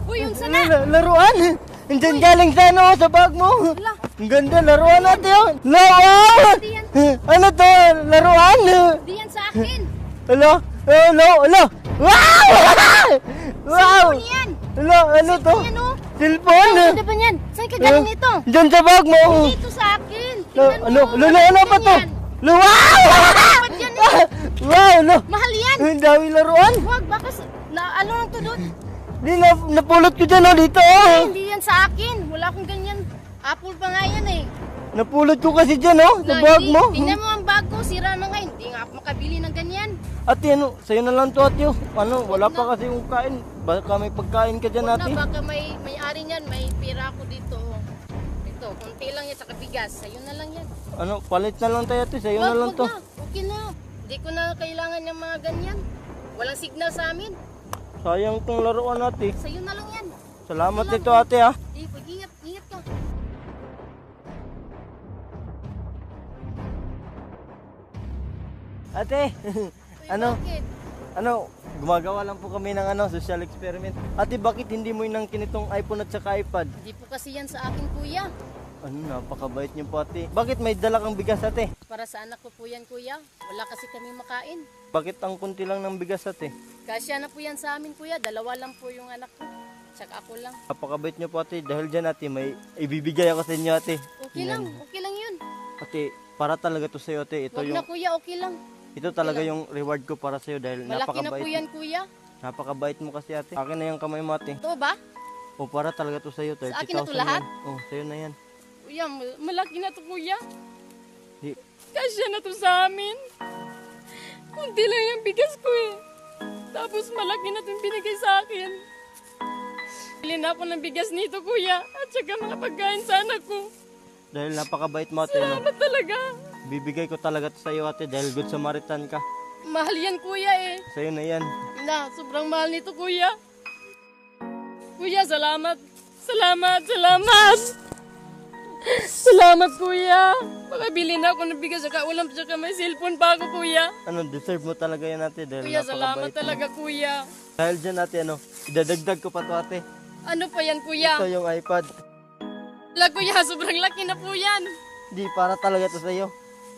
Uy, yung sana. Laruan. Diyan galing sa ano, sa bag mo. Wala. Ang ganda, laruan natin yun. Laruan! Hindi yan. Ano to? Laruan? Hindi yan sa akin. Hello? Hello? Hello? Wow! Wow! Ano yan? Hello? Ano to? Yan o. Cellphone? Ano ba yan? Saan ka galing nito? Diyan sa bag mo. Dito sa akin. Tingnan mo. Ano? Ano ba to? Ganyan. Wow! Dapat yan eh. Wow! Ano? Mahal yan. Ang dami laruan. Huwag, baka ano lang to doon? Di napulot ko dyan dito. Hindi yan sa akin. Wala akong ganyan. Apple pa nga yan eh. Napulot ko kasi dyan sa Na, bag hindi. mo. Tingnan mo ang bag ko. Sira na nga. Hindi nga ako makabili ng ganyan. Ate, ano? Sa'yo na lang to, ate. Ano? Wala pa kasi yung kain. Baka may pagkain ka dyan, Huwag ate. na, baka may-ari niyan. May pira ako dito. Ito, konti lang yan. Saka bigas. Sa'yo na lang yan. Ano? Palit na lang tayo, ate. Sa'yo na Wag, lang wag to. na. Okay na. Hindi ko na kailangan ng mga ganyan. Walang signal sa amin. Sayang tong laruan, ate. Sa'yo na lang yan. Salamat nito, ate, ha. Eh, pag-ingat. Ingat ka. Ate, Uy, ano? Bakit? Ano? Gumagawa lang po kami ng social experiment. Ate, bakit hindi mo inangkin itong iPhone at saka iPad? Hindi po kasi yan sa akin, kuya. Ano, napakabait niyo po, ate. Bakit may dala kang bigas, ate? Para sa anak ko po yan, kuya. Wala kasi kami makain. Bakit ang kunti lang ng bigas, ate? Kasya na po yan sa amin, kuya. Dalawa lang po yung anak ko. Tsaka ako lang. Napakabait niyo po, ate. Dahil dyan, ate, may ibibigay ako sa inyo, ate. Okay lang. Okay lang yun. Ate, para talaga to sa'yo, ate. Ito Huwag yung, na, kuya. Okay lang. ito talaga yung reward ko para sa'yo dahil Malaki na po napakabait. yan, kuya. Napakabait mo kasi, ate. Akin na yung kamay mo, ate. Ito ba? O, para talaga to sa'yo. Sa akin na to 30,000 lahat? yan. O, sa'yo na yan. Kuya, malaki na to, kuya. Di, Kasya na to sa amin. Kunti lang yung bigas ko eh. Tapos malaki na itong binigay sa akin. Bili na ako ng bigas nito, kuya. At saka mga pagkain sa anak ko. dahil napakabait mo, ate. No? Salamat talaga. Bibigay ko talaga to sa'yo, ate. Dahil good Samaritan ka. Mahal yan, kuya eh. Sa'yo na yan. Na, sobrang mahal nito, kuya. Kuya, salamat. Salamat, salamat. Salamat, kuya. Makabili na ako ng bigas, saka ulam, saka may cellphone pa ako, kuya. Ano, deserve mo talaga yan, ate. Dahil Kuya, salamat napakabait mo. talaga, kuya. Dahil dyan, ate, ano, idadagdag ko pa to, ate. Ano pa yan, kuya? Ito yung iPad. Wala, kuya, sobrang laki na po yan. Di, para talaga to sa'yo.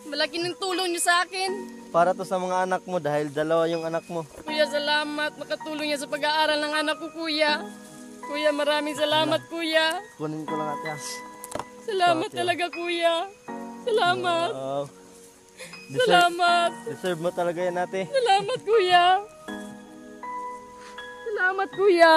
Malaki ng tulong niyo sa akin. Para to sa mga anak mo dahil dalawa yung anak mo. Kuya, salamat. Makatulong niya sa pag-aaral ng anak ko, kuya. Kuya, maraming salamat, kuya. Kunin ko lang, ate, ha. Salamat Okay. talaga, kuya. Salamat. Wow. Salamat. Deserve mo talaga yan, ate. Salamat, kuya. Salamat, kuya.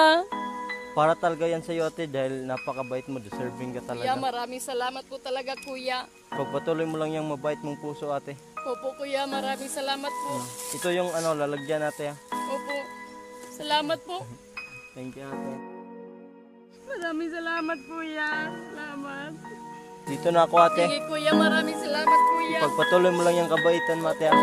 Para talaga yan sa'yo, ate, dahil napakabait mo. Deserving ka Kuya, talaga. maraming salamat po talaga, kuya. Pagpatuloy mo lang yung mabait mong puso, ate. Opo, kuya, maraming salamat po. Ito yung lalagyan, ate, ha. Opo. Salamat po. Thank you, ate. Maraming salamat, kuya. Salamat. Dito na ako, ate. Sige, kuya, maraming salamat, kuya. Pagpatuloy mo lang yung kabaitan mo, ate, ha.